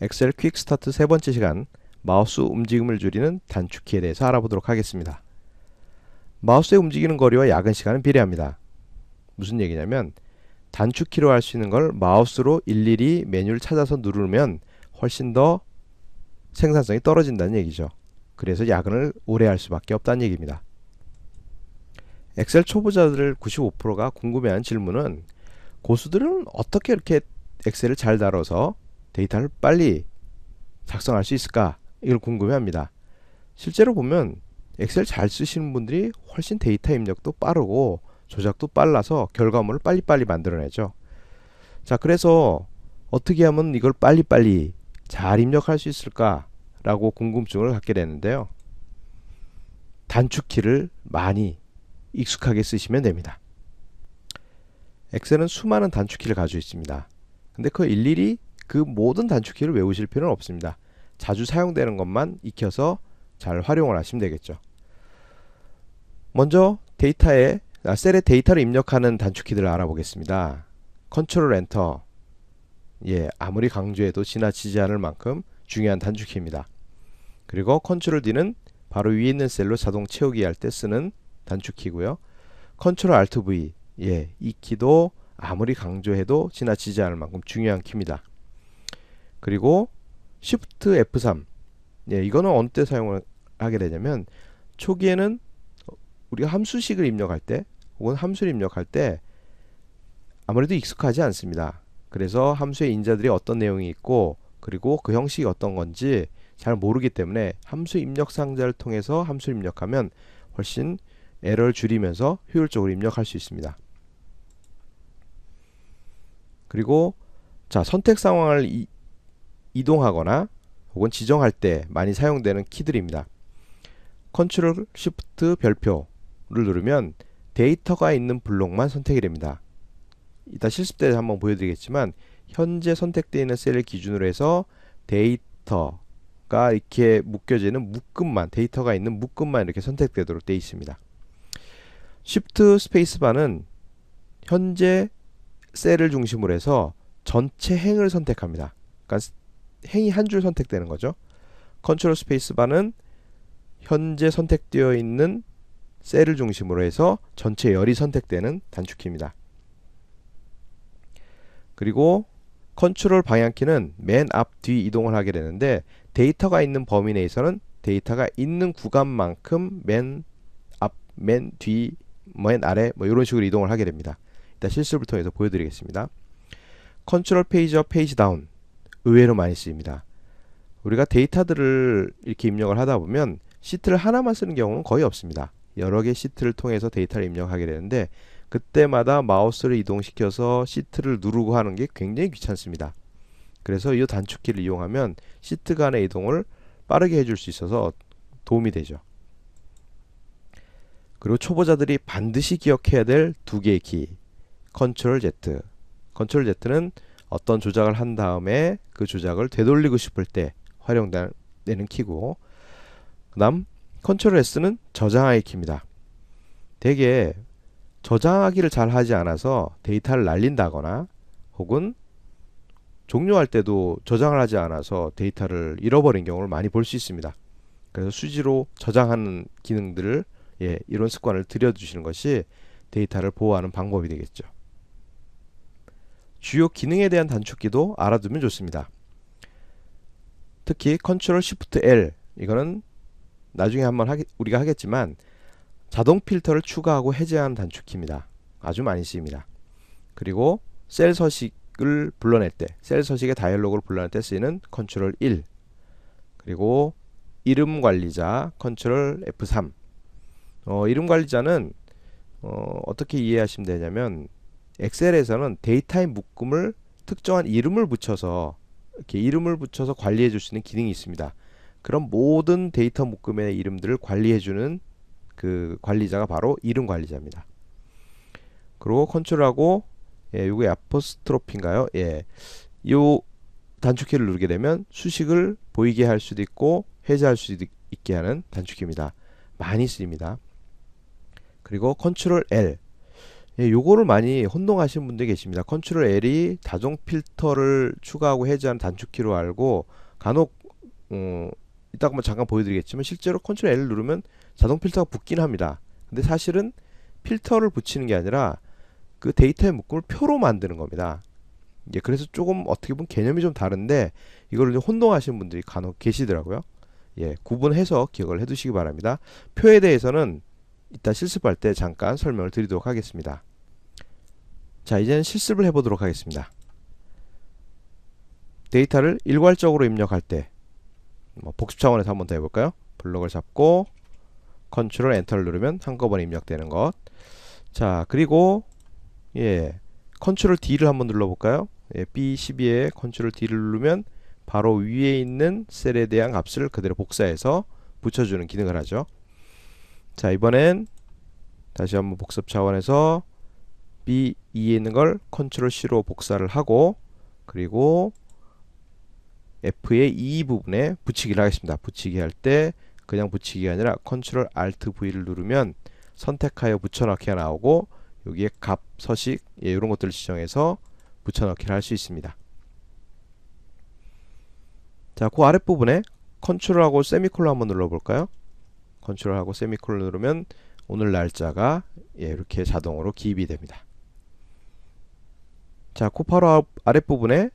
엑셀 퀵 스타트 세 번째 시간, 마우스 움직임을 줄이는 단축키에 대해서 알아보도록 하겠습니다. 마우스의 움직이는 거리와 야근 시간은 비례합니다. 무슨 얘기냐면 단축키로 할 수 있는 걸 마우스로 일일이 메뉴를 찾아서 누르면 훨씬 더 생산성이 떨어진다는 얘기죠. 그래서 야근을 오래 할 수밖에 없다는 얘기입니다. 엑셀 초보자들 95%가 궁금해하는 질문은 고수들은 어떻게 이렇게 엑셀을 잘 다뤄서 데이터를 빨리 작성할 수 있을까? 이걸 궁금해합니다. 실제로 보면 엑셀 잘 쓰시는 분들이 훨씬 데이터 입력도 빠르고 조작도 빨라서 결과물을 빨리빨리 만들어내죠. 자, 그래서 어떻게 하면 이걸 빨리빨리 잘 입력할 수 있을까? 라고 궁금증을 갖게 되는데요. 단축키를 많이 익숙하게 쓰시면 됩니다. 엑셀은 수많은 단축키를 가지고 있습니다. 근데 그 일일이 그 모든 단축키를 외우실 필요는 없습니다. 자주 사용되는 것만 익혀서 잘 활용을 하시면 되겠죠. 먼저 셀에 데이터를 입력하는 단축키들을 알아보겠습니다. 컨트롤 엔터, 아무리 강조해도 지나치지 않을 만큼 중요한 단축키입니다. 그리고 컨트롤 D는 바로 위에 있는 셀로 자동 채우기 할 때 쓰는 단축키고요. 컨트롤 알트 V, 이 키도 아무리 강조해도 지나치지 않을 만큼 중요한 키입니다. 그리고 Shift F3, 이거는 어느 때 사용을 하게 되냐면 초기에는 우리가 함수식을 입력할 때 혹은 함수를 입력할 때 아무래도 익숙하지 않습니다. 그래서 함수의 인자들이 어떤 내용이 있고 그리고 그 형식이 어떤 건지 잘 모르기 때문에 함수 입력 상자를 통해서 함수를 입력하면 훨씬 에러를 줄이면서 효율적으로 입력할 수 있습니다. 그리고 선택 상황을 이동하거나 혹은 지정할 때 많이 사용되는 키들입니다. 컨트롤 쉬프트 별표를 누르면 데이터가 있는 블록만 선택이 됩니다. 이따 실습 때 한번 보여드리겠지만 현재 선택되어 있는 셀을 기준으로 해서 데이터가 이렇게 묶여지는 묶음만, 데이터가 있는 묶음만 이렇게 선택되도록 되어 있습니다. Shift 스페이스바는 현재 셀을 중심으로 해서 전체 행을 선택합니다. 그러니까 행이 한 줄 선택되는 거죠. 컨트롤 스페이스바는 현재 선택되어 있는 셀을 중심으로 해서 전체 열이 선택되는 단축키입니다. 그리고 컨트롤 방향키는 맨 앞, 뒤 이동을 하게 되는데 데이터가 있는 범위 내에서는 데이터가 있는 구간만큼 맨 앞, 맨 뒤, 맨 아래 이런 식으로 이동을 하게 됩니다. 일단 실습을 통해서 보여드리겠습니다. 컨트롤 페이지 업, 페이지 다운 의외로 많이 쓰입니다. 우리가 데이터들을 이렇게 입력을 하다 보면 시트를 하나만 쓰는 경우는 거의 없습니다. 여러 개 시트를 통해서 데이터를 입력하게 되는데 그때마다 마우스를 이동시켜서 시트를 누르고 하는 게 굉장히 귀찮습니다. 그래서 이 단축키를 이용하면 시트 간의 이동을 빠르게 해줄 수 있어서 도움이 되죠. 그리고 초보자들이 반드시 기억해야 될 두 개의 키, 컨트롤 Z. 컨트롤 Z는 어떤 조작을 한 다음에 그 조작을 되돌리고 싶을 때 활용되는 키고, 그 다음 컨트롤 S는 저장하기 키입니다. 대개 저장하기를 잘 하지 않아서 데이터를 날린다거나 혹은 종료할 때도 저장을 하지 않아서 데이터를 잃어버린 경우를 많이 볼 수 있습니다. 그래서 수시로 저장하는 기능들을 이런 습관을 들여주시는 것이 데이터를 보호하는 방법이 되겠죠. 주요 기능에 대한 단축키도 알아두면 좋습니다. 특히 컨트롤 쉬프트 L, 이거는 나중에 한번 우리가 하겠지만 자동 필터를 추가하고 해제하는 단축키입니다. 아주 많이 쓰입니다. 그리고 셀 서식을 불러낼 때, 셀 서식의 다이얼로그를 불러낼 때 쓰이는 컨트롤 1, 그리고 이름 관리자 컨트롤 F3. 이름 관리자는 어떻게 이해하시면 되냐면 엑셀에서는 데이터의 묶음을 특정한 이름을 붙여서 이렇게 이름을 붙여서 관리해 줄 수 있는 기능이 있습니다. 그럼 모든 데이터 묶음의 이름들을 관리해 주는 그 관리자가 바로 이름 관리자입니다. 그리고 컨트롤하고 요게 아포스트로피인가요? 요 단축키를 누르게 되면 수식을 보이게 할 수도 있고 해제할 수도 있게 하는 단축키입니다. 많이 쓰입니다. 그리고 컨트롤 L, 예, 요거를 많이 혼동하시는 분들이 계십니다. 컨트롤 L이 자동 필터를 추가하고 해제하는 단축키로 알고 간혹 이따 한번 잠깐 보여드리겠지만 실제로 컨트롤 L을 누르면 자동 필터가 붙긴 합니다. 근데 사실은 필터를 붙이는 게 아니라 그 데이터의 묶음을 표로 만드는 겁니다. 예, 그래서 조금 어떻게 보면 개념이 좀 다른데 이걸 좀 혼동하시는 분들이 간혹 계시더라고요. 예, 구분해서 기억을 해두시기 바랍니다. 표에 대해서는 이따 실습할 때 잠깐 설명을 드리도록 하겠습니다. 자, 이제는 실습을 해보도록 하겠습니다. 데이터를 일괄적으로 입력할 때 복습 차원에서 한번 더 해볼까요? 블록을 잡고 컨트롤 엔터를 누르면 한꺼번에 입력되는 것. 자, 그리고 예, 컨트롤 D를 한번 눌러볼까요? 예, B12에 컨트롤 D를 누르면 바로 위에 있는 셀에 대한 값을 그대로 복사해서 붙여주는 기능을 하죠. 자, 이번엔 다시 한번 복습 차원에서 B2에 있는 걸 컨트롤 C로 복사를 하고 그리고 F의 E 부분에 붙이기를 하겠습니다. 붙이기 할 때 그냥 붙이기가 아니라 컨트롤 Alt V를 누르면 선택하여 붙여넣기가 나오고 여기에 값, 서식 예, 이런 것들을 지정해서 붙여넣기를 할 수 있습니다. 자, 그 아랫부분에 컨트롤하고 세미콜론 한번 눌러볼까요? 컨트롤하고 세미콜론 누르면 오늘 날짜가 예, 이렇게 자동으로 기입이 됩니다. 자, 그 바로 아랫부분에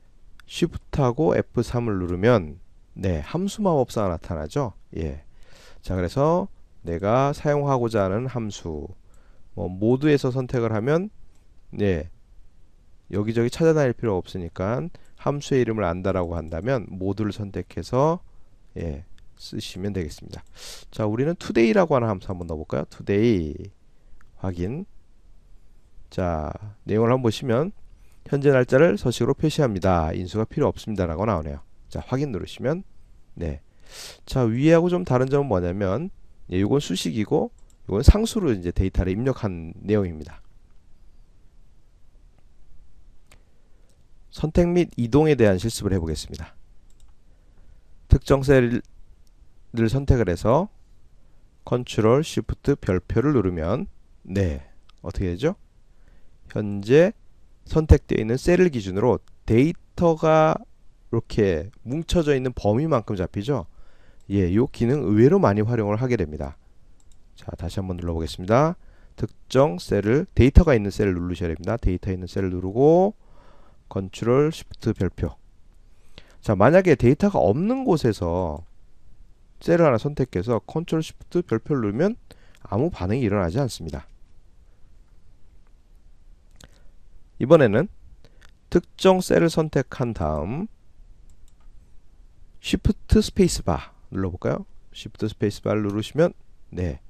Shift하고 F3을 누르면 네, 함수 마법사가 나타나죠. 예. 자, 그래서 내가 사용하고자 하는 함수 모드에서 선택을 하면 네, 여기저기 찾아다닐 필요가 없으니까 함수의 이름을 안다라고 한다면 모드를 선택해서 예, 쓰시면 되겠습니다. 자, 우리는 today라고 하는 함수 한번 넣어볼까요? today 확인. 자, 내용을 한번 보시면 현재 날짜를 서식으로 표시합니다. 인수가 필요 없습니다 라고 나오네요. 자, 확인 누르시면 네. 자, 위에하고 좀 다른 점은 뭐냐면 예, 이건 수식이고 이건 상수로 이제 데이터를 입력한 내용입니다. 선택 및 이동에 대한 실습을 해보겠습니다. 특정 셀을 선택을 해서 컨트롤 쉬프트 별표를 누르면 네, 어떻게 되죠? 현재 선택되어 있는 셀을 기준으로 데이터가 이렇게 뭉쳐져 있는 범위만큼 잡히죠. 예, 이 기능 의외로 많이 활용을 하게 됩니다. 자, 다시 한번 눌러보겠습니다. 특정 셀을 데이터가 있는 셀을 누르셔야 됩니다. 데이터 있는 셀을 누르고 컨트롤 쉬프트 별표. 자, 만약에 데이터가 없는 곳에서 셀을 하나 선택해서 컨트롤 쉬프트 별표를 누르면 아무 반응이 일어나지 않습니다. 이번에는 특정 셀을 선택한 다음 Shift 스페이스바 눌러볼까요? Shift 스페이스바를 누르시면 네,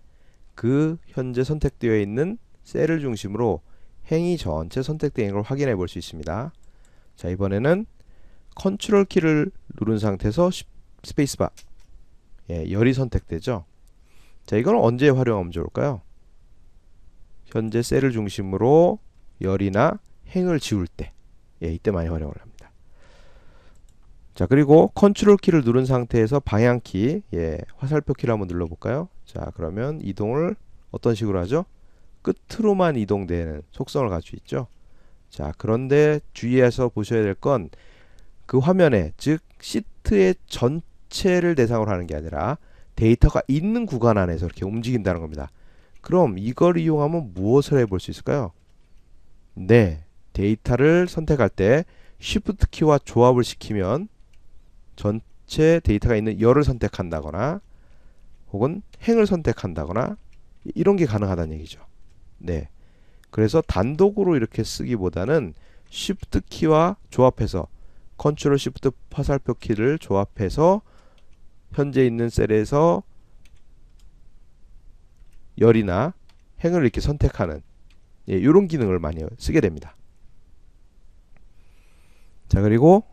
그 현재 선택되어 있는 셀을 중심으로 행위 전체 선택된 걸 확인해 볼 수 있습니다. 자, 이번에는 컨트롤 키를 누른 상태에서 스페이스바 예, 열이 선택되죠. 자, 이건 언제 활용하면 좋을까요? 현재 셀을 중심으로 열이나 행을 지울 때 예, 이때 많이 활용을 합니다. 자, 그리고 컨트롤 키를 누른 상태에서 방향키 예, 화살표 키를 한번 눌러볼까요? 자, 그러면 이동을 어떤 식으로 하죠? 끝으로만 이동되는 속성을 가지고 있죠. 자, 그런데 주의해서 보셔야 될 건 그 화면에 즉 시트의 전체를 대상으로 하는 게 아니라 데이터가 있는 구간 안에서 이렇게 움직인다는 겁니다. 그럼 이걸 이용하면 무엇을 해볼 수 있을까요? 네, 데이터를 선택할 때 Shift 키와 조합을 시키면 전체 데이터가 있는 열을 선택한다거나 혹은 행을 선택한다거나 이런 게 가능하다는 얘기죠. 네, 그래서 단독으로 이렇게 쓰기보다는 Shift 키와 조합해서 컨트롤 Shift 화살표 키를 조합해서 현재 있는 셀에서 열이나 행을 이렇게 선택하는 예, 이런 기능을 많이 쓰게 됩니다. 자, 그리고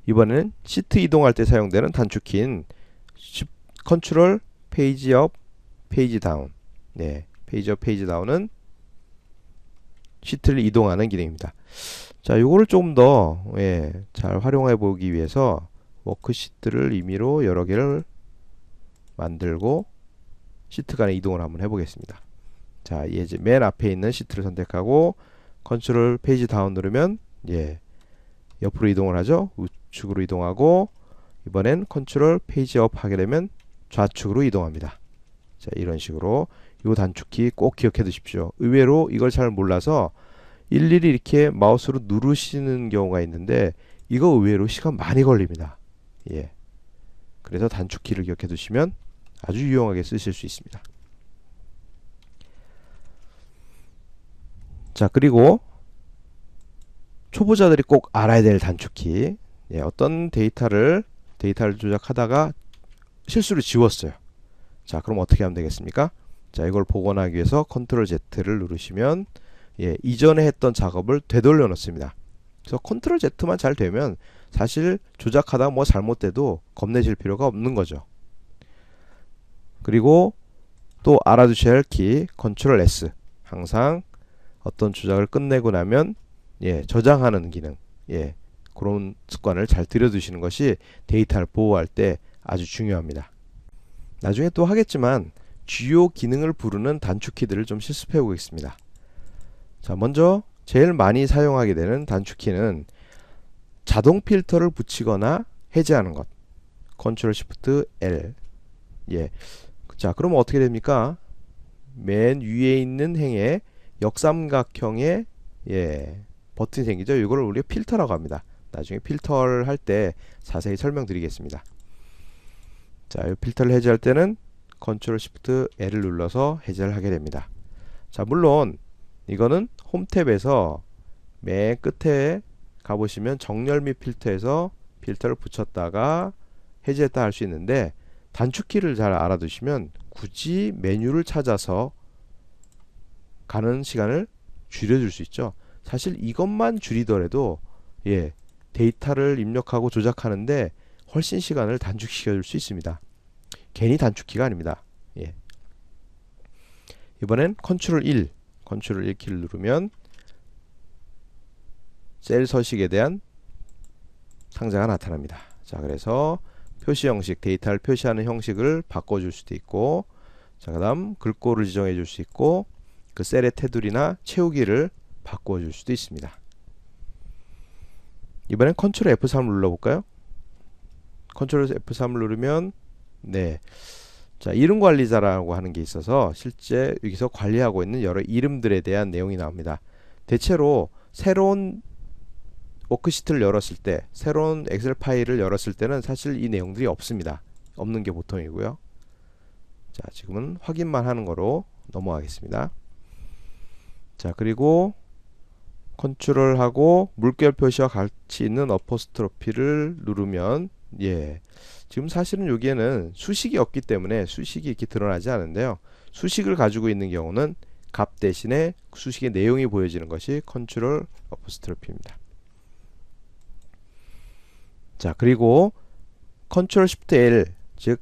이번에는 시트 이동할 때 사용되는 단축키인 컨트롤 페이지 업, 페이지 다운. 네, 페이지 업, 페이지 다운은 시트를 이동하는 기능입니다. 자, 요거를 조금 더 예, 잘 활용해 보기 위해서 워크시트를 임의로 여러 개를 만들고 시트 간의 이동을 한번 해보겠습니다. 자, 자, 이제 맨 앞에 있는 시트를 선택하고 컨트롤 페이지 다운 누르면 옆으로 이동을 하죠. 우측으로 이동하고 이번엔 컨트롤 페이지 업 하게 되면 좌측으로 이동합니다. 자, 이런 식으로 이 단축키 꼭 기억해 두십시오. 의외로 이걸 잘 몰라서 일일이 이렇게 마우스로 누르시는 경우가 있는데 이거 의외로 시간 많이 걸립니다. 그래서 단축키를 기억해 두시면 아주 유용하게 쓰실 수 있습니다. 자, 그리고 초보자들이 꼭 알아야 될 단축키. 어떤 데이터를 조작하다가 실수로 지웠어요. 자, 그럼 어떻게 하면 되겠습니까? 자, 이걸 복원하기 위해서 컨트롤 Z를 누르시면 이전에 했던 작업을 되돌려 놓습니다. 그래서 컨트롤 Z만 잘 되면 사실 조작하다 뭐 잘못돼도 겁내실 필요가 없는 거죠. 그리고 또 알아두셔야 할 키 컨트롤 S. 항상 어떤 조작을 끝내고 나면 저장하는 기능, 그런 습관을 잘 들여두시는 것이 데이터를 보호할 때 아주 중요합니다. 나중에 또 하겠지만 주요 기능을 부르는 단축키들을 좀 실습해 보겠습니다. 자, 먼저 제일 많이 사용하게 되는 단축키는 자동 필터를 붙이거나 해제하는 것. 컨트롤 시프트 L. 자, 그러면 어떻게 됩니까? 맨 위에 있는 행에 역삼각형의 버튼이 생기죠. 이걸 우리가 필터라고 합니다. 나중에 필터를 할 때 자세히 설명드리겠습니다. 자, 이 필터를 해제할 때는 컨트롤 시프트 L을 눌러서 해제를 하게 됩니다. 자, 물론 이거는 홈 탭에서 맨 끝에 가보시면 정렬 및 필터에서 필터를 붙였다가 해제했다 할 수 있는데 단축키를 잘 알아두시면 굳이 메뉴를 찾아서 가는 시간을 줄여줄 수 있죠. 사실 이것만 줄이더라도 데이터를 입력하고 조작하는데 훨씬 시간을 단축시켜 줄 수 있습니다. 괜히 단축키가 아닙니다. 이번엔 컨트롤 1 키를 누르면 셀 서식에 대한 상자가 나타납니다. 자, 그래서 표시 형식, 데이터를 표시하는 형식을 바꿔줄 수도 있고, 자, 그 다음 글꼴을 지정해 줄 수 있고, 그 셀의 테두리나 채우기를 바꿔줄 수도 있습니다. 이번엔 컨트롤 F3을 눌러볼까요? 컨트롤 F3을 누르면 자, 이름 관리자라고 하는 게 있어서 실제 여기서 관리하고 있는 여러 이름들에 대한 내용이 나옵니다. 대체로 새로운 워크시트를 열었을 때, 새로운 엑셀 파일을 열었을 때는 사실 이 내용들이 없습니다. 없는 게 보통이고요. 자, 지금은 확인만 하는 거로 넘어가겠습니다. 자, 그리고 컨트롤하고 물결 표시와 같이 있는 어포스트로피를 누르면 지금 사실은 여기에는 수식이 없기 때문에 수식이 이렇게 드러나지 않은데요. 수식을 가지고 있는 경우는 값 대신에 수식의 내용이 보여지는 것이 컨트롤 어포스트로피입니다. 자, 그리고 컨트롤 시프트 L, 즉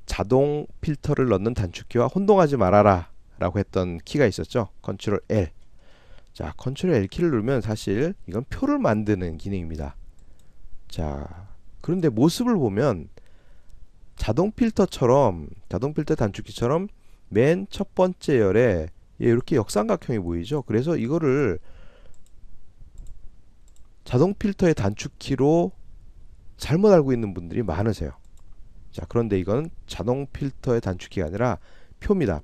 자동 필터를 넣는 단축키와 혼동하지 말아라 라고 했던 키가 있었죠. 컨트롤 L. 자, 컨트롤 L 키를 누르면 사실 이건 표를 만드는 기능입니다. 자, 그런데 모습을 보면 자동 필터 단축키처럼 맨 첫 번째 열에 이렇게 역삼각형이 보이죠. 그래서 이거를 자동 필터의 단축키로 잘못 알고 있는 분들이 많으세요. 자, 그런데 이건 자동 필터의 단축키가 아니라 표입니다.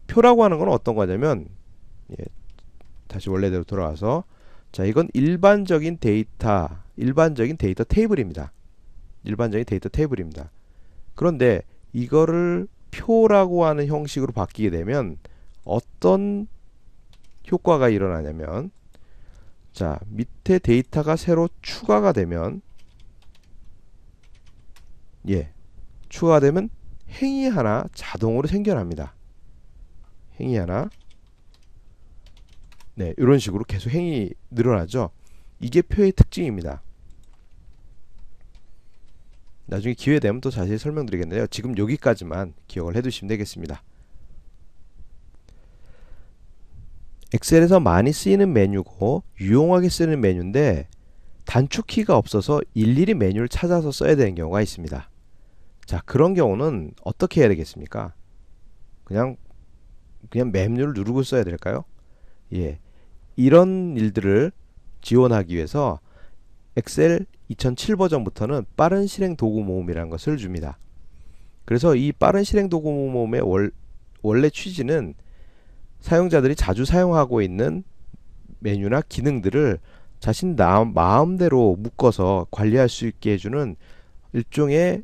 표라고 하는 건 어떤 거냐면 다시 원래대로 돌아와서, 자, 이건 일반적인 데이터 테이블입니다. 일반적인 데이터 테이블입니다. 그런데 이거를 표라고 하는 형식으로 바뀌게 되면 어떤 효과가 일어나냐면, 자, 밑에 데이터가 새로 추가가 되면 추가가 되면 행이 하나 자동으로 생겨납니다. 행이 하나. 이런 식으로 계속 행이 늘어나죠. 이게 표의 특징입니다. 나중에 기회 되면 또 자세히 설명드리겠는데요. 지금 여기까지만 기억을 해두시면 되겠습니다. 엑셀에서 많이 쓰이는 메뉴고 유용하게 쓰는 메뉴인데 단축키가 없어서 일일이 메뉴를 찾아서 써야 되는 경우가 있습니다. 자, 그런 경우는 어떻게 해야 되겠습니까? 그냥 그냥 메뉴를 누르고 써야 될까요? 예. 이런 일들을 지원하기 위해서 엑셀 2007 버전부터는 빠른 실행 도구 모음이라는 것을 줍니다. 그래서 이 빠른 실행 도구 모음의 원래 취지는 사용자들이 자주 사용하고 있는 메뉴나 기능들을 자신 마음대로 묶어서 관리할 수 있게 해주는 일종의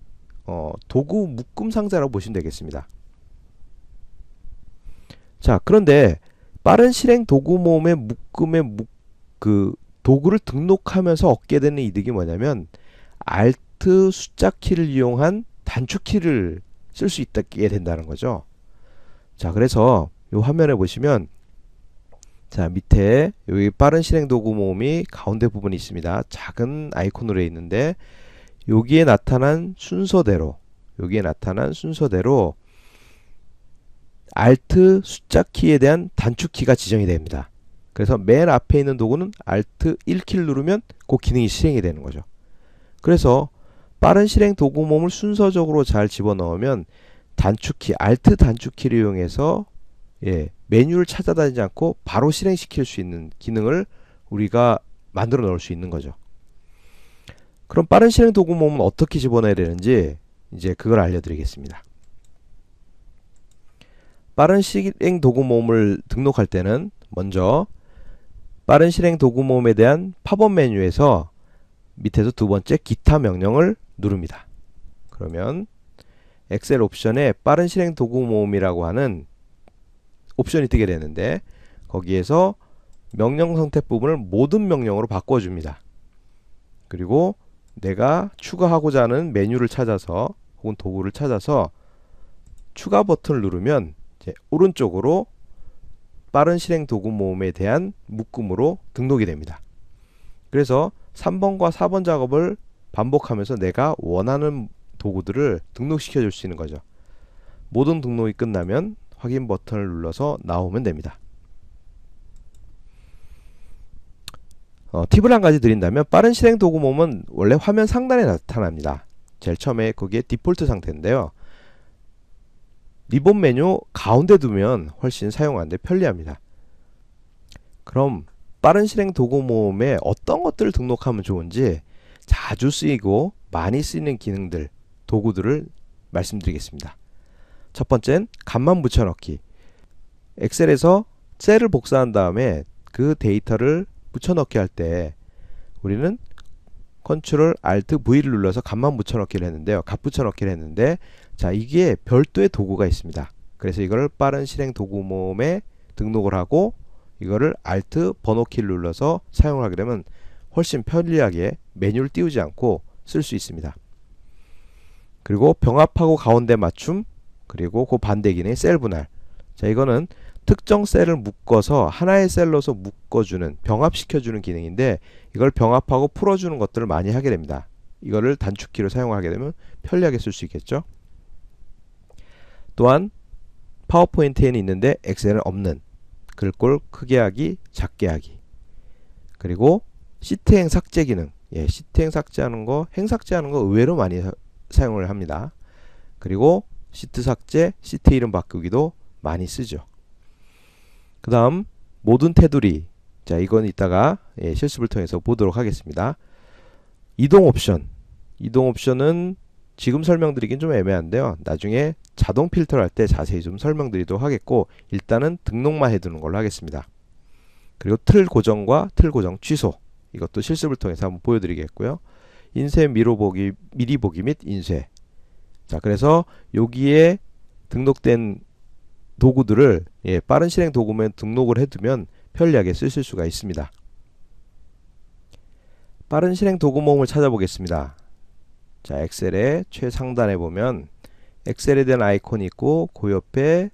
도구 묶음 상자라고 보시면 되겠습니다. 자, 그런데 빠른 실행 도구 모음의 그 도구를 등록하면서 얻게 되는 이득이 뭐냐면 Alt 숫자 키를 이용한 단축키를 쓸 수 있게 된다는 거죠. 자, 그래서 이 화면에 보시면 자, 밑에 여기 빠른 실행 도구 모음이 가운데 부분이 있습니다. 작은 아이콘으로 있는데 여기에 나타난 순서대로 Alt 숫자 키에 대한 단축키가 지정이 됩니다. 그래서 맨 앞에 있는 도구는 Alt 1키를 누르면 그 기능이 실행이 되는 거죠. 그래서 빠른 실행 도구 모음을 순서적으로 잘 집어넣으면 단축키, Alt 단축키를 이용해서 메뉴를 찾아다니지 않고 바로 실행시킬 수 있는 기능을 우리가 만들어 놓을 수 있는 거죠. 그럼 빠른 실행 도구 모음은 어떻게 집어넣어야 되는지 이제 그걸 알려드리겠습니다. 빠른 실행 도구 모음을 등록할 때는 먼저 빠른 실행 도구 모음에 대한 팝업 메뉴에서 밑에서 두 번째 기타 명령을 누릅니다. 그러면 엑셀 옵션에 빠른 실행 도구 모음이라고 하는 옵션이 뜨게 되는데 거기에서 명령 선택 부분을 모든 명령으로 바꿔줍니다. 그리고 내가 추가하고자 하는 메뉴를 찾아서 혹은 도구를 찾아서 추가 버튼을 누르면 이제 오른쪽으로 빠른 실행 도구 모음에 대한 묶음으로 등록이 됩니다. 그래서 3번과 4번 작업을 반복하면서 내가 원하는 도구들을 등록시켜 줄 수 있는 거죠. 모든 등록이 끝나면 확인 버튼을 눌러서 나오면 됩니다. 팁을 한 가지 드린다면 빠른 실행 도구 모음은 원래 화면 상단에 나타납니다. 제일 처음에 거기에 디폴트 상태인데요. 리본 메뉴 가운데 두면 훨씬 사용하는데 편리합니다. 그럼 빠른 실행 도구 모음에 어떤 것들을 등록하면 좋은지 자주 쓰이고 많이 쓰이는 기능들, 도구들을 말씀드리겠습니다. 첫 번째는 값만 붙여넣기. 엑셀에서 셀을 복사한 다음에 그 데이터를 붙여넣기 할 때 우리는 Ctrl Alt V를 눌러서 값만 붙여넣기를 했는데요. 값 붙여넣기를 했는데 자, 이게 별도의 도구가 있습니다. 그래서 이걸 빠른 실행 도구 모음에 등록을 하고 이거를 Alt 번호키를 눌러서 사용을 하게 되면 훨씬 편리하게 메뉴를 띄우지 않고 쓸 수 있습니다. 그리고 병합하고 가운데 맞춤, 그리고 그 반대 기능 셀 분할. 자, 이거는 특정 셀을 묶어서 하나의 셀로서 묶어주는, 병합시켜주는 기능인데 이걸 병합하고 풀어주는 것들을 많이 하게 됩니다. 이거를 단축키로 사용하게 되면 편리하게 쓸 수 있겠죠. 또한 파워포인트에는 있는데 엑셀은 없는 글꼴 크게 하기, 작게 하기. 그리고 시트행 삭제 기능. 시트행 삭제하는 거, 행 삭제하는 거 의외로 많이 사용을 합니다. 그리고 시트 삭제, 시트 이름 바꾸기도 많이 쓰죠. 그 다음 모든 테두리. 자, 이건 이따가 실습을 통해서 보도록 하겠습니다. 이동 옵션. 이동 옵션은 지금 설명드리긴 좀 애매한데요. 나중에 자동 필터를 할 때 자세히 좀 설명드리도록 하겠고 일단은 등록만 해두는 걸로 하겠습니다. 그리고 틀 고정과 틀 고정 취소. 이것도 실습을 통해서 한번 보여드리겠고요. 인쇄 미리 보기 및 인쇄. 자, 그래서 여기에 등록된 도구들을 빠른 실행 도구면 등록을 해두면 편리하게 쓰실 수가 있습니다. 빠른 실행 도구 모음을 찾아보겠습니다. 자, 엑셀의 최상단에 보면 엑셀에 대한 아이콘이 있고 그 옆에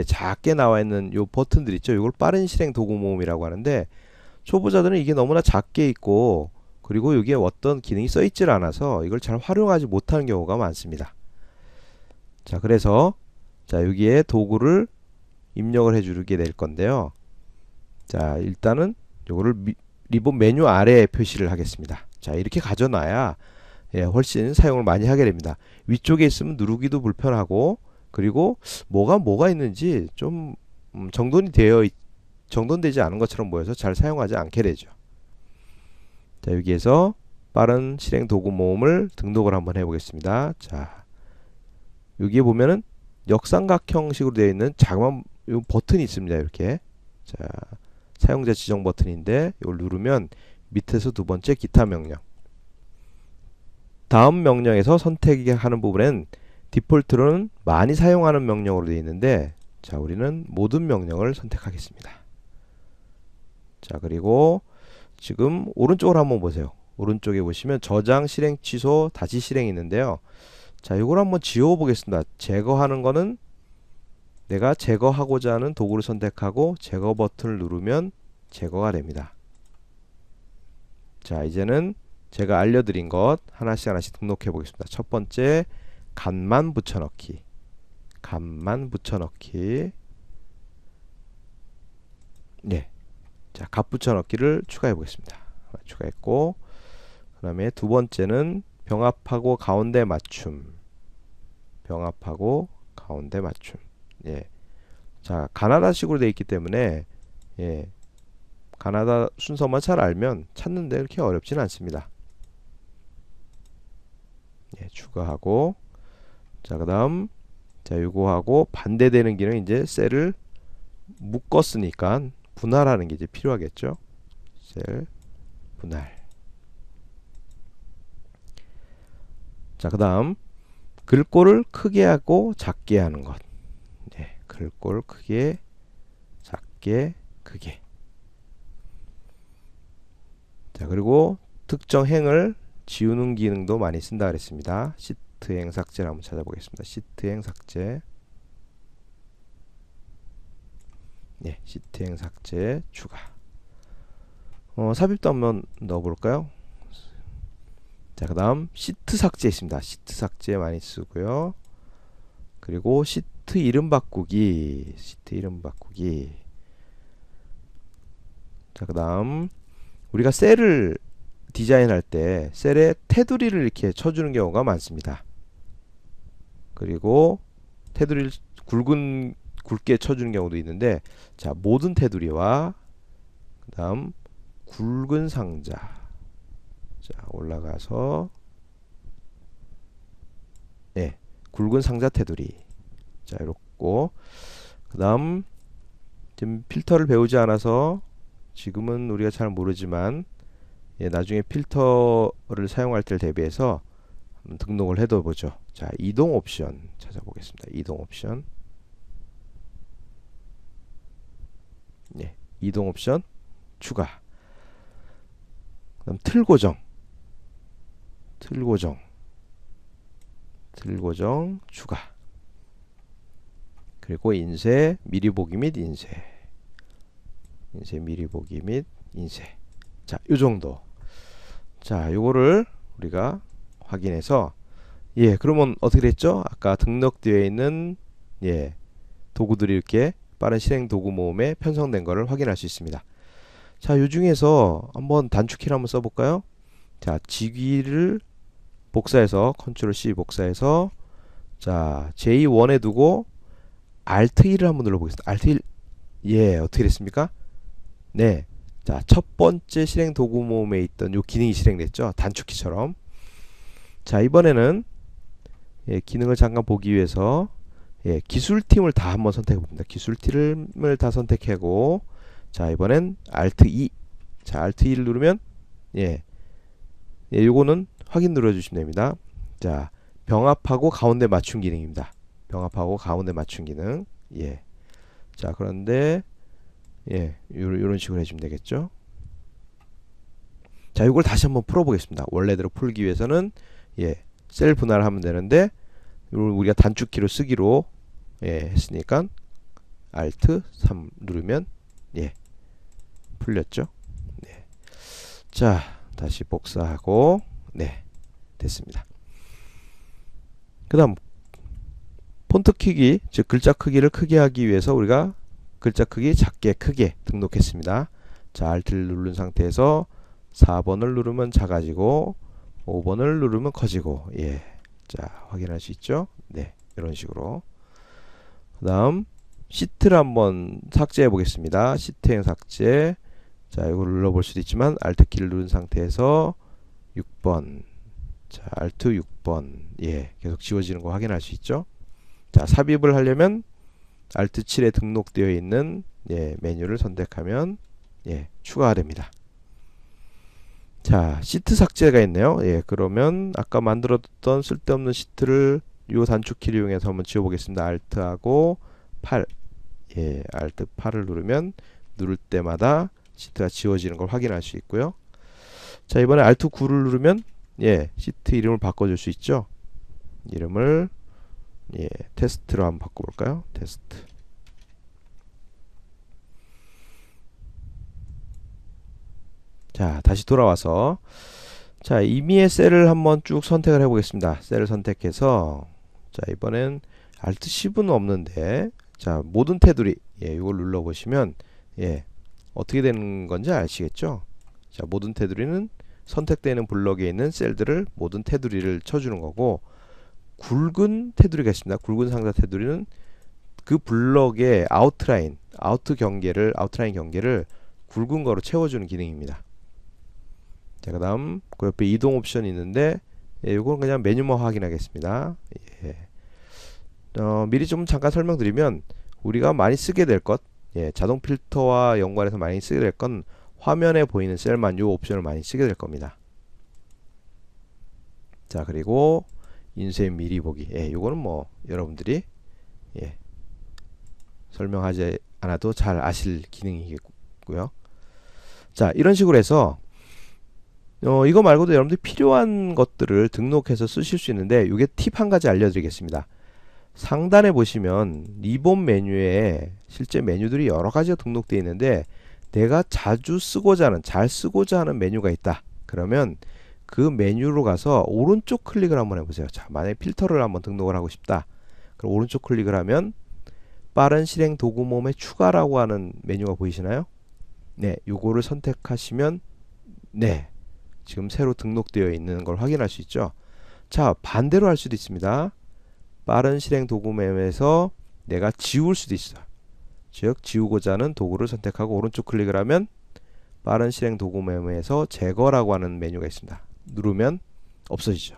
작게 나와 있는 요 버튼들 있죠. 이걸 빠른 실행 도구 모음이라고 하는데 초보자들은 이게 너무나 작게 있고 그리고 여기에 어떤 기능이 써 있질 않아서 이걸 잘 활용하지 못하는 경우가 많습니다. 자, 그래서 자, 여기에 도구를 입력을 해주게 될 건데요. 자, 일단은 요거를 리본 메뉴 아래에 표시를 하겠습니다. 자, 이렇게 가져놔야 훨씬 사용을 많이 하게 됩니다. 위쪽에 있으면 누르기도 불편하고 그리고 뭐가 있는지 좀 정돈되지 않은 것처럼 보여서 잘 사용하지 않게 되죠. 자, 여기에서 빠른 실행 도구 모음을 등록을 한번 해보겠습니다. 자, 여기에 보면은 역삼각형식으로 되어 있는 자그마한 요 버튼이 있습니다. 이렇게. 자, 사용자 지정 버튼인데 이걸 누르면 밑에서 두 번째 기타 명령. 다음 명령에서 선택하는 부분엔 디폴트로는 많이 사용하는 명령으로 되어 있는데, 자, 우리는 모든 명령을 선택하겠습니다. 자, 그리고 지금 오른쪽으로 한번 보세요. 오른쪽에 보시면 저장, 실행, 취소, 다시 실행이 있는데요. 자, 이걸 한번 지워 보겠습니다. 제거하는 거는 내가 제거하고자 하는 도구를 선택하고 제거 버튼을 누르면 제거가 됩니다. 자, 이제는 제가 알려드린 것 하나씩 하나씩 등록해 보겠습니다. 첫 번째, 값만 붙여넣기. 값만 붙여넣기. 네. 자, 값 붙여넣기를 추가해 보겠습니다. 추가했고, 그 다음에 두 번째는 병합하고 가운데 맞춤. 병합하고 가운데 맞춤. 예. 자, 가나다식으로 되어 있기 때문에, 예. 가나다 순서만 잘 알면 찾는데 그렇게 어렵진 않습니다. 예, 추가하고, 자, 그 다음, 자, 요거하고 반대되는 기능, 이제 셀을 묶었으니까 분할하는 게 이제 필요하겠죠. 셀 분할. 자, 그 다음, 글꼴을 크게 하고 작게 하는 것. 네, 글꼴 크게, 작게, 크게. 자, 그리고 특정 행을 지우는 기능도 많이 쓴다 그랬습니다. 시트행 삭제를 한번 찾아보겠습니다. 시트행 삭제. 네, 시트행 삭제 추가. 삽입도 한번 넣어볼까요? 자, 그 다음 시트 삭제 있습니다. 시트 삭제 많이 쓰고요. 그리고 시트 이름 바꾸기. 시트 이름 바꾸기. 자, 그 다음 우리가 셀을 디자인할 때 셀에 테두리를 이렇게 쳐주는 경우가 많습니다. 그리고 테두리를 굵게 쳐주는 경우도 있는데, 자, 모든 테두리와 그 다음 굵은 상자. 자, 올라가서, 네, 굵은 상자 테두리. 자, 이렇고, 그 다음 지금 필터를 배우지 않아서 지금은 우리가 잘 모르지만, 예, 나중에 필터를 사용할 때를 대비해서 한번 등록을 해둬 보죠. 자, 이동 옵션 찾아보겠습니다. 이동 옵션. 네, 이동 옵션 추가. 그다음 틀 고정. 틀 고정. 틀 고정 추가. 그리고 인쇄, 미리 보기 및 인쇄. 인쇄, 미리 보기 및 인쇄. 자, 요 정도. 자, 요거를 우리가 확인해서, 예, 그러면 어떻게 됐죠? 아까 등록되어 있는, 예, 도구들이 이렇게 빠른 실행 도구 모음에 편성된 것을 확인할 수 있습니다. 자, 요 중에서 한번 단축키를 한번 써볼까요? 자, 직위를 복사해서 컨트롤 C 복사해서, 자, J1에 두고 Alt 1을 한번 눌러보겠습니다. Alt 1. 예, 어떻게 됐습니까? 네. 자, 첫 번째 실행 도구 모음에 있던 요 기능이 실행됐죠. 단축키처럼. 자, 이번에는, 예, 기능을 잠깐 보기 위해서, 예, 기술팀을 다 한번 선택해 봅니다. 기술팀을 다 선택하고, 자, 이번엔 Alt 2. 자, Alt 2를 누르면, 예, 예, 요거는 확인 눌러주시면 됩니다. 자, 병합하고 가운데 맞춤 기능입니다. 병합하고 가운데 맞춤 기능. 예. 자, 그런데, 예, 요런 식으로 해주면 되겠죠. 자, 이걸 다시 한번 풀어보겠습니다. 원래대로 풀기 위해서는, 예, 셀 분할을 하면 되는데, 이걸 우리가 단축키로 쓰기로, 예, 했으니까 Alt 3 누르면, 예, 풀렸죠. 네. 자, 다시 복사하고, 네, 됐습니다. 그 다음 폰트 크기, 즉 글자 크기를 크게 하기 위해서 우리가 글자 크기 작게 크게 등록했습니다. 자, Alt를 누른 상태에서 4번을 누르면 작아지고 5번을 누르면 커지고, 예, 자, 확인할 수 있죠. 네, 이런 식으로. 그 다음 시트를 한번 삭제해 보겠습니다. 시트행 삭제. 자, 이걸 눌러볼 수도 있지만 Alt 키를 누른 상태에서 6번. 자, Alt 6번. 예, 계속 지워지는 거 확인할 수 있죠. 자, 삽입을 하려면 Alt 7에 등록되어 있는 메뉴를 선택하면 추가가 됩니다. 자, 시트 삭제가 있네요. 그러면 아까 만들었던 쓸데없는 시트를 이 단축키를 이용해서 한번 지워보겠습니다. Alt하고 8. Alt 8을 누르면 누를 때마다 시트가 지워지는 걸 확인할 수 있고요. 자, 이번에 Alt 9를 누르면 시트 이름을 바꿔줄 수 있죠. 이름을 테스트로 한번 바꿔볼까요? 테스트. 자, 다시 돌아와서 자, 임의의 셀을 한번 쭉 선택을 해보겠습니다. 셀을 선택해서 자, 이번엔 Alt 10은 없는데 자, 모든 테두리 이걸 눌러보시면 어떻게 되는 건지 아시겠죠? 자, 모든 테두리는 선택되는 블럭에 있는 셀들을 모든 테두리를 쳐주는 거고, 굵은 테두리가 있습니다. 굵은 상자 테두리는 그 블럭의 아웃라인 경계를 굵은 거로 채워주는 기능입니다. 자, 그 다음 그 옆에 이동 옵션이 있는데 이건 그냥 메뉴만 확인하겠습니다. 미리 좀 잠깐 설명드리면 우리가 많이 쓰게 될 것, 자동 필터와 연관해서 많이 쓰게 될 건 화면에 보이는 셀만 이 옵션을 많이 쓰게 될 겁니다. 자, 그리고 인쇄 미리 보기. 요거는 뭐 여러분들이 설명하지 않아도 잘 아실 기능이겠고요. 자, 이런 식으로 해서 이거 말고도 여러분들이 필요한 것들을 등록해서 쓰실 수 있는데, 이게 팁 한 가지 알려드리겠습니다. 상단에 보시면 리본 메뉴에 실제 메뉴들이 여러 가지가 등록되어 있는데, 내가 자주 쓰고자 하는, 잘 쓰고자 하는 메뉴가 있다. 그러면 그 메뉴로 가서 오른쪽 클릭을 한번 해보세요. 자, 만약에 필터를 한번 등록을 하고 싶다. 그럼 오른쪽 클릭을 하면 빠른 실행 도구 모음의 추가라고 하는 메뉴가 보이시나요? 요거를 선택하시면 지금 새로 등록되어 있는 걸 확인할 수 있죠. 자, 반대로 할 수도 있습니다. 빠른 실행 도구 메뉴에서 내가 지울 수도 있어요. 즉, 지우고자 하는 도구를 선택하고 오른쪽 클릭을 하면 빠른 실행 도구 메뉴에서 제거라고 하는 메뉴가 있습니다. 누르면 없어지죠.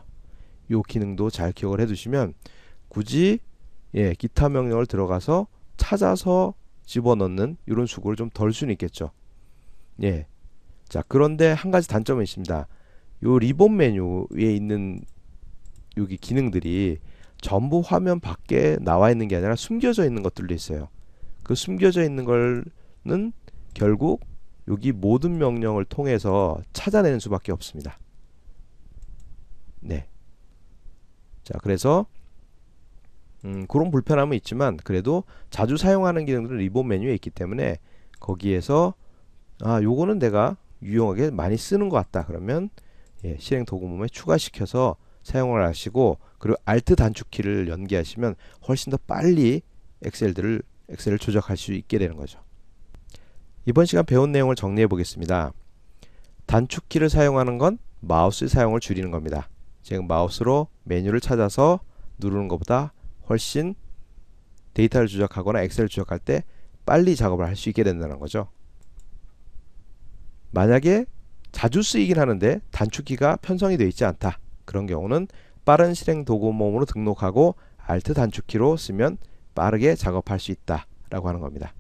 이 기능도 잘 기억을 해두시면 굳이 기타 명령을 들어가서 찾아서 집어넣는 이런 수고를 좀 덜 수는 있겠죠. 자, 그런데 한 가지 단점은 있습니다. 요 리본 메뉴에 있는 여기 기능들이 전부 화면 밖에 나와 있는 게 아니라 숨겨져 있는 것들도 있어요. 그 숨겨져 있는 거는 결국 여기 모든 명령을 통해서 찾아내는 수밖에 없습니다. 자, 그래서 그런 불편함은 있지만 그래도 자주 사용하는 기능들은 리본 메뉴에 있기 때문에 거기에서 요거는 내가 유용하게 많이 쓰는 것 같다. 그러면 실행 도구 모음에 추가시켜서 사용을 하시고, 그리고 Alt 단축키를 연계하시면 훨씬 더 빨리 엑셀을 조작할 수 있게 되는 거죠. 이번 시간 배운 내용을 정리해 보겠습니다. 단축키를 사용하는 건 마우스 사용을 줄이는 겁니다. 지금 마우스로 메뉴를 찾아서 누르는 것보다 훨씬 데이터를 조작하거나 엑셀을 조작할 때 빨리 작업을 할 수 있게 된다는 거죠. 만약에 자주 쓰이긴 하는데 단축키가 편성이 되어 있지 않다. 그런 경우는 빠른 실행 도구 모음으로 등록하고 Alt 단축키로 쓰면 빠르게 작업할 수 있다 라고 하는 겁니다.